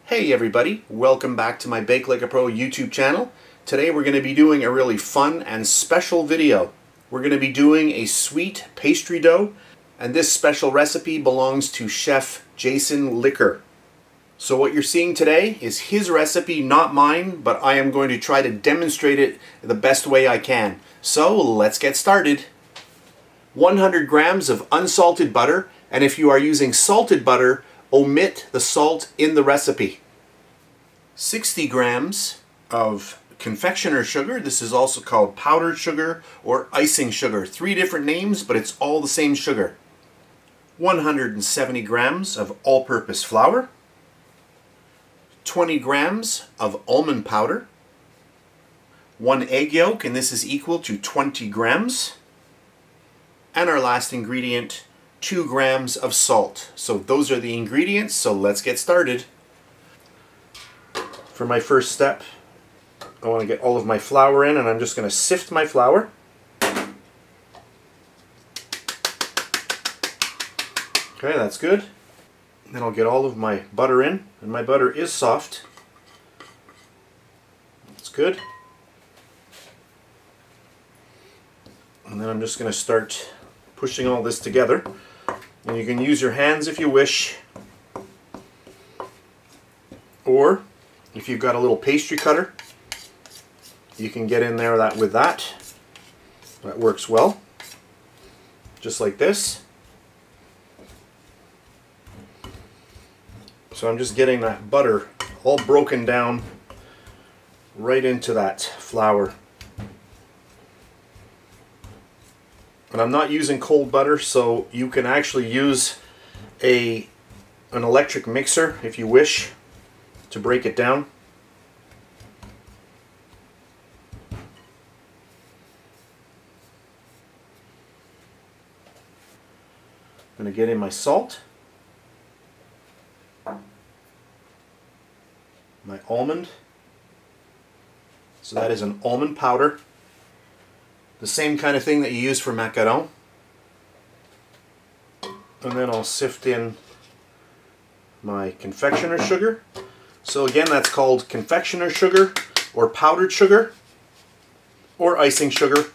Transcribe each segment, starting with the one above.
Hey everybody, welcome back to my BakeLikeAPro YouTube channel. Today we're going to be doing a really fun and special video. We're going to be doing a sweet pastry dough, and this special recipe belongs to Chef Jason Licker. So what you're seeing today is his recipe, not mine, but I am going to try to demonstrate it the best way I can. So let's get started. 100 grams of unsalted butter, and if you are using salted butter, omit the salt in the recipe. 60 grams of confectioner sugar. This is also called powdered sugar or icing sugar. 3 different names, but it's all the same sugar. 170 grams of all-purpose flour. 20 grams of almond powder. 1 egg yolk, and this is equal to 20 grams. And our last ingredient, 2 grams of salt. So those are the ingredients, so let's get started. For my first step, I want to get all of my flour in, and I'm just going to sift my flour. Okay, that's good. Then I'll get all of my butter in, and my butter is soft. That's good. And then I'm just going to start pushing all this together. And you can use your hands if you wish, or if you've got a little pastry cutter, you can get in there with that. That works well. Just like this. So I'm just getting that butter all broken down right into that flour. And I'm not using cold butter, so you can actually use an electric mixer if you wish to break it down. I'm going to get in my salt, my almond, so that is an almond powder. The same kind of thing that you use for macaron. And then I'll sift in my confectioner sugar. So again, that's called confectioner sugar or powdered sugar or icing sugar.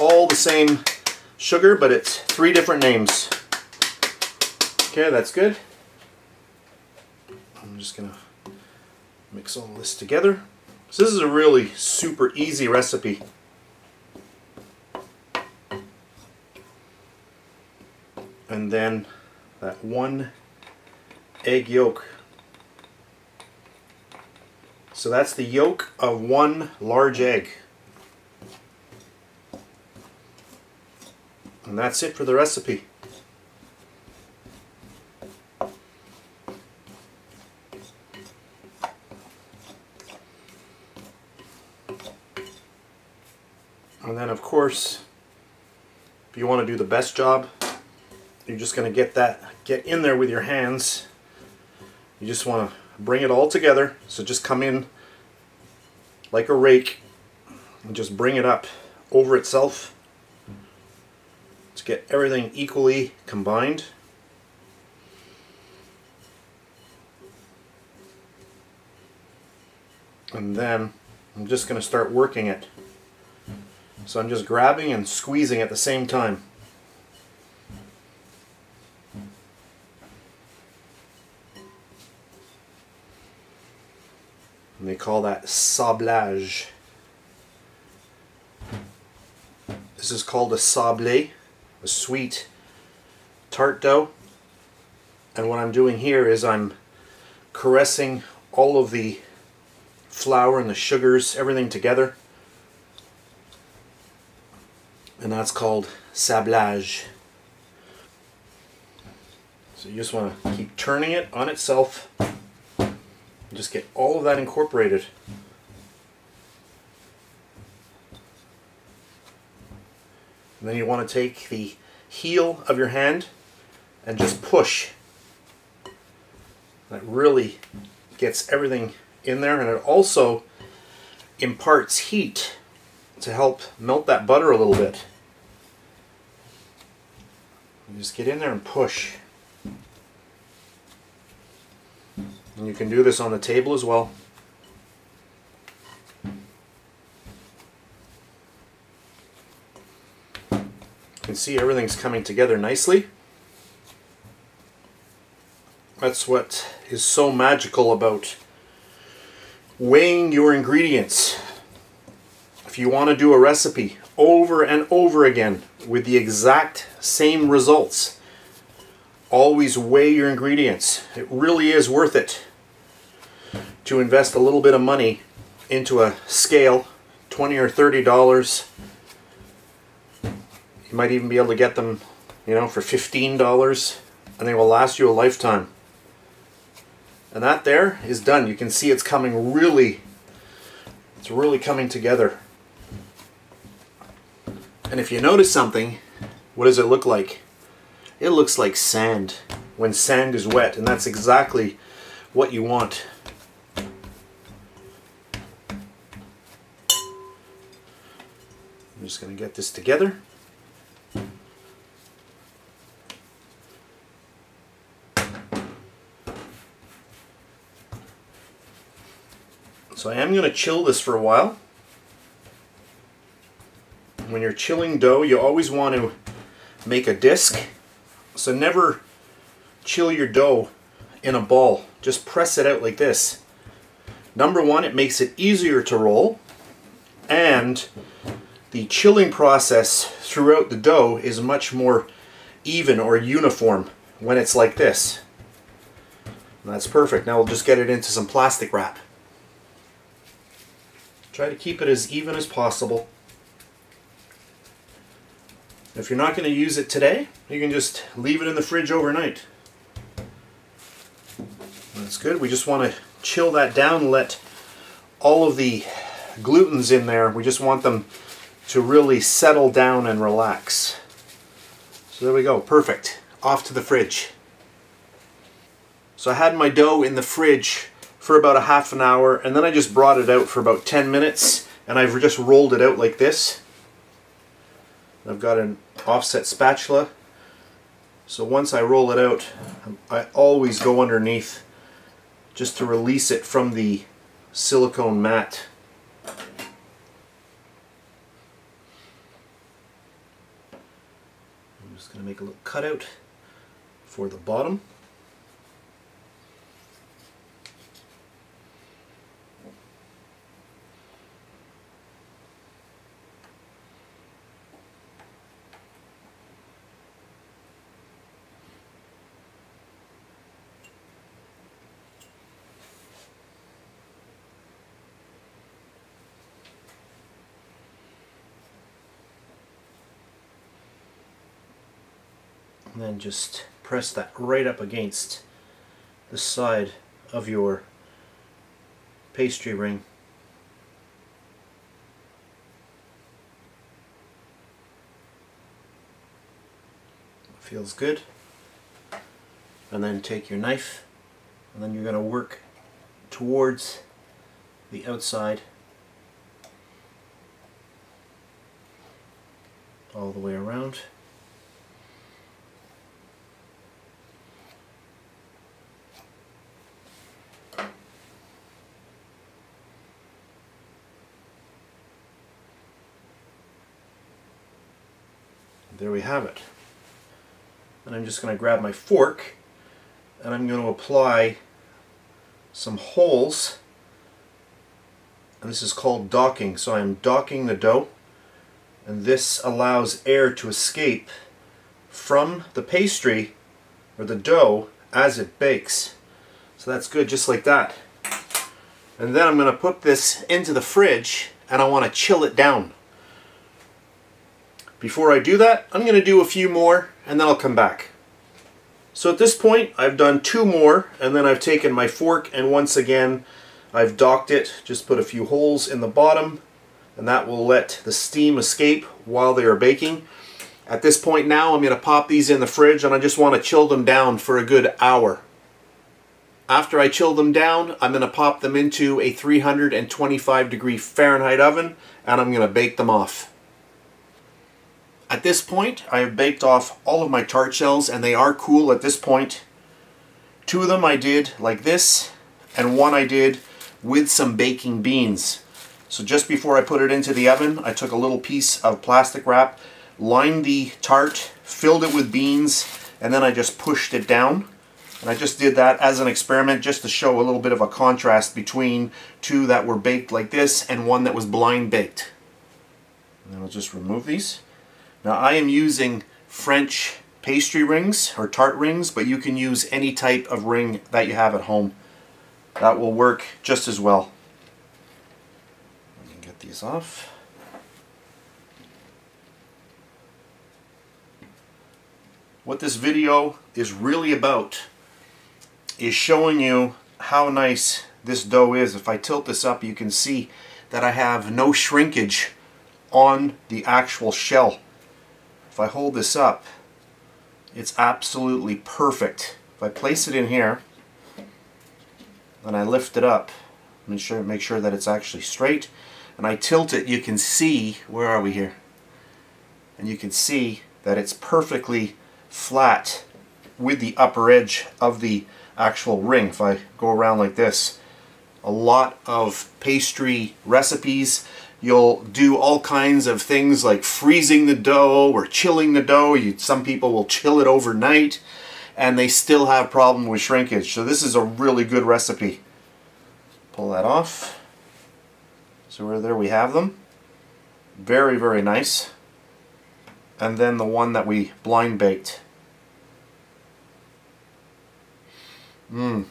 All the same sugar, but it's 3 different names. Okay, that's good. I'm just going to mix all this together. So this is a really super easy recipe. And then that 1 egg yolk. So that's the yolk of 1 large egg. And that's it for the recipe. And then of course, if you want to do the best job, you're just going to get in there with your hands. You just want to bring it all together. So just come in like a rake and just bring it up over itself to get everything equally combined. And then I'm just going to start working it. So I'm just grabbing and squeezing at the same time. And they call that sablage. This is called a sablé, a sweet tart dough. And what I'm doing here is I'm caressing all of the flour and the sugars, everything together. And that's called sablage. So you just want to keep turning it on itself. Just get all of that incorporated. And then you want to take the heel of your hand and just push. That really gets everything in there, and it also imparts heat to help melt that butter a little bit. You just get in there and push. And And you can do this on the table as well. You can see everything's coming together nicely. That's what is so magical about weighing your ingredients. If you want to do a recipe over and over again with the exact same results, always weigh your ingredients. It really is worth it to invest a little bit of money into a scale, $20 or $30. You might even be able to get them, for $15, and they will last you a lifetime. And that there is done. You can see it's coming really coming together. And if you notice something, what does it look like? It looks like sand when sand is wet, and that's exactly what you want. I'm just going to get this together. So I am going to chill this for a while. When you're chilling dough, you always want to make a disc. So never chill your dough in a ball. Just press it out like this. Number one, it makes it easier to roll, and the chilling process throughout the dough is much more even or uniform when it's like this. And that's perfect. Now we'll just get it into some plastic wrap. Try to keep it as even as possible. If you're not going to use it today, you can just leave it in the fridge overnight. That's good. We just want to chill that down, let all of the glutens in there, we just want them to really settle down and relax. So there we go, perfect. Off to the fridge. So I had my dough in the fridge for about a half an hour, and then I just brought it out for about 10 minutes, and I've just rolled it out like this. I've got an offset spatula, so once I roll it out, I always go underneath just to release it from the silicone mat. I'm just going to make a little cutout for the bottom. And then just press that right up against the side of your pastry ring. Feels good. And then take your knife, and then you're going to work towards the outside all the way around. There we have it. And I'm just going to grab my fork and I'm going to apply some holes, and this is called docking. So I'm docking the dough, and this allows air to escape from the pastry or the dough as it bakes. So that's good, just like that. And then I'm going to put this into the fridge, and I want to chill it down. Before I do that, I'm going to do a few more, and then I'll come back. So at this point, I've done 2 more, and then I've taken my fork, and once again, I've docked it. Just put a few holes in the bottom, and that will let the steam escape while they are baking. At this point now, I'm going to pop these in the fridge, and I just want to chill them down for a good hour. After I chill them down, I'm going to pop them into a 325-degree Fahrenheit oven, and I'm going to bake them off. At this point, I have baked off all of my tart shells, and they are cool at this point. 2 of them I did like this, and one I did with some baking beans. So just before I put it into the oven, I took a little piece of plastic wrap, lined the tart, filled it with beans, and then I just pushed it down. And I just did that as an experiment just to show a little bit of a contrast between two that were baked like this and one that was blind baked. And then I'll just remove these. Now I am using French pastry rings or tart rings, but you can use any type of ring that you have at home. That will work just as well. Let me get these off. What this video is really about is showing you how nice this dough is. If I tilt this up, you can see that I have no shrinkage on the actual shell. If I hold this up, it's absolutely perfect. If I place it in here, and I lift it up, make sure that it's actually straight, and I tilt it, you can see, where are we here? And you can see that it's perfectly flat with the upper edge of the actual ring. If I go around like this, a lot of pastry recipes, you'll do all kinds of things like freezing the dough or chilling the dough. Some people will chill it overnight and they still have problem with shrinkage. So this is a really good recipe. Pull that off. So there we have them. Very, very nice. And then the one that we blind baked. It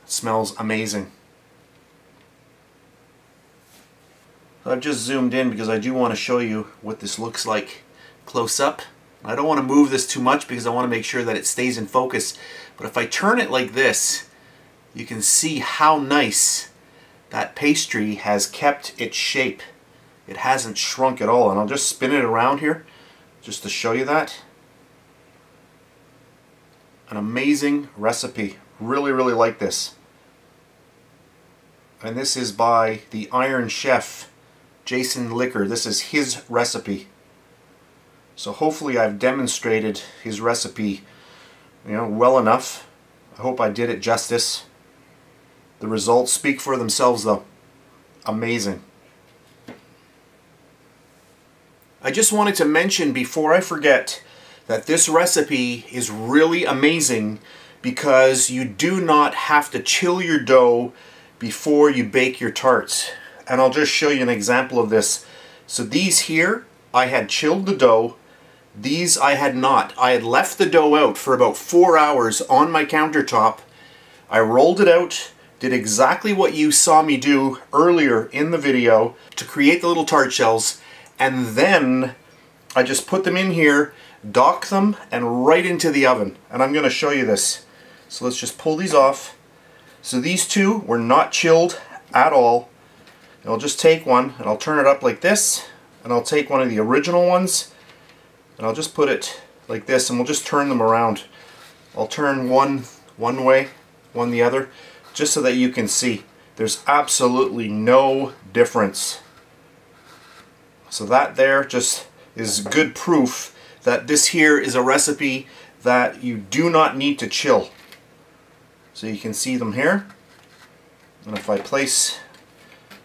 smells amazing. I've just zoomed in because I do want to show you what this looks like close up. I don't want to move this too much because I want to make sure that it stays in focus. But if I turn it like this, you can see how nice that pastry has kept its shape. It hasn't shrunk at all. And I'll just spin it around here just to show you that. An amazing recipe. Really, really like this. And this is by the Iron Chef, Jason Licker. This is his recipe. So hopefully I've demonstrated his recipe, well enough. I hope I did it justice. The results speak for themselves though. Amazing. I just wanted to mention before I forget that this recipe is really amazing because you do not have to chill your dough before you bake your tarts. And I'll just show you an example of this. So these here, I had chilled the dough. These I had not. I had left the dough out for about 4 hours on my countertop. I rolled it out, did exactly what you saw me do earlier in the video to create the little tart shells, and then I just put them in here, dock them, and right into the oven. And I'm going to show you this. So let's just pull these off. So these two were not chilled at all. And I'll just take one and I'll turn it up like this, and I'll take one of the original ones and I'll just put it like this, and we'll just turn them around. I'll turn one way, one the other, just so that you can see there's absolutely no difference. So that there just is good proof that this here is a recipe that you do not need to chill. So you can see them here, and if I place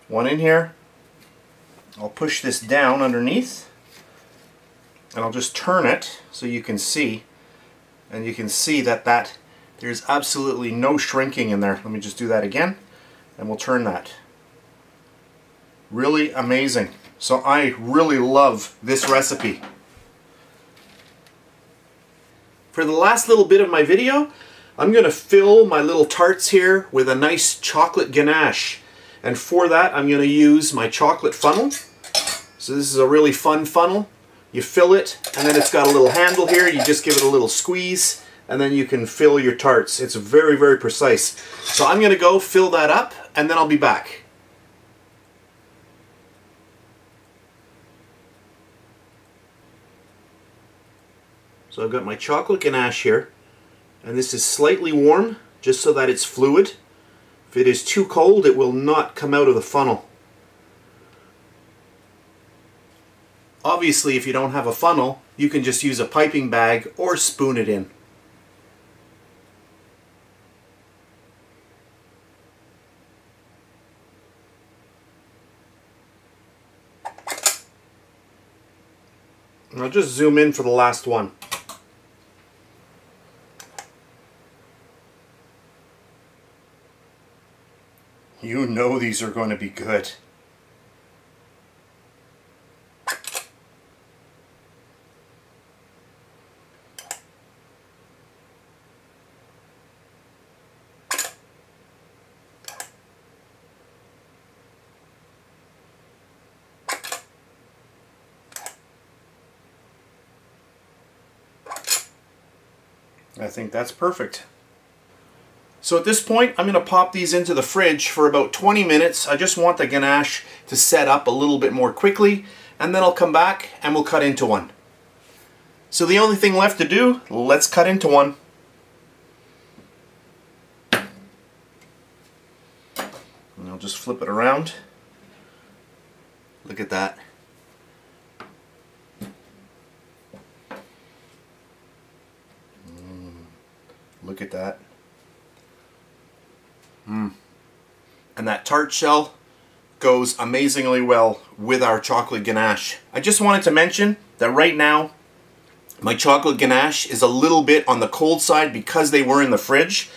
one in here, I'll push this down underneath and I'll just turn it so you can see, and you can see that there's absolutely no shrinking in there. Let me just do that again and we'll turn that. Really amazing. So I really love this recipe. For the last little bit of my video, I'm going to fill my little tarts here with a nice chocolate ganache. And for that, I'm going to use my chocolate funnel. So this is a really fun funnel. You fill it, and then it's got a little handle here. You just give it a little squeeze, and then you can fill your tarts. It's very, very precise. So I'm going to go fill that up, and then I'll be back. So I've got my chocolate ganache here. And this is slightly warm, just so that it's fluid. If it is too cold, it will not come out of the funnel. Obviously, if you don't have a funnel, you can just use a piping bag or spoon it in. I'll just zoom in for the last one. You know these are going to be good. I think that's perfect. So at this point, I'm going to pop these into the fridge for about 20 minutes. I just want the ganache to set up a little bit more quickly, and then I'll come back and we'll cut into one. So the only thing left to do, let's cut into one. And I'll just flip it around. Look at that. Look at that. And that tart shell goes amazingly well with our chocolate ganache. I just wanted to mention that right now my chocolate ganache is a little bit on the cold side because they were in the fridge.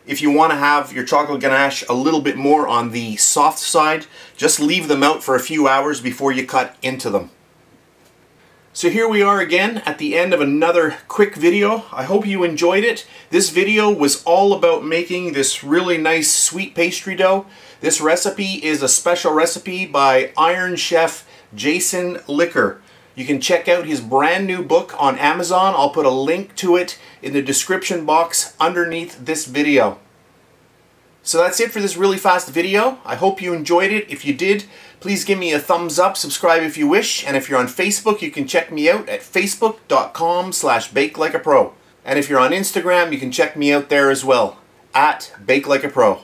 If you want to have your chocolate ganache a little bit more on the soft side, just leave them out for a few hours before you cut into them. So here we are again at the end of another quick video. I hope you enjoyed it. This video was all about making this really nice sweet pastry dough. This recipe is a special recipe by Iron Chef Jason Licker. You can check out his brand new book on Amazon. I'll put a link to it in the description box underneath this video. So that's it for this really fast video. I hope you enjoyed it. If you did, please give me a thumbs up, subscribe if you wish, and if you're on Facebook, you can check me out at facebook.com/BakeLikeAPro. And if you're on Instagram, you can check me out there as well, at BakeLikeAPro.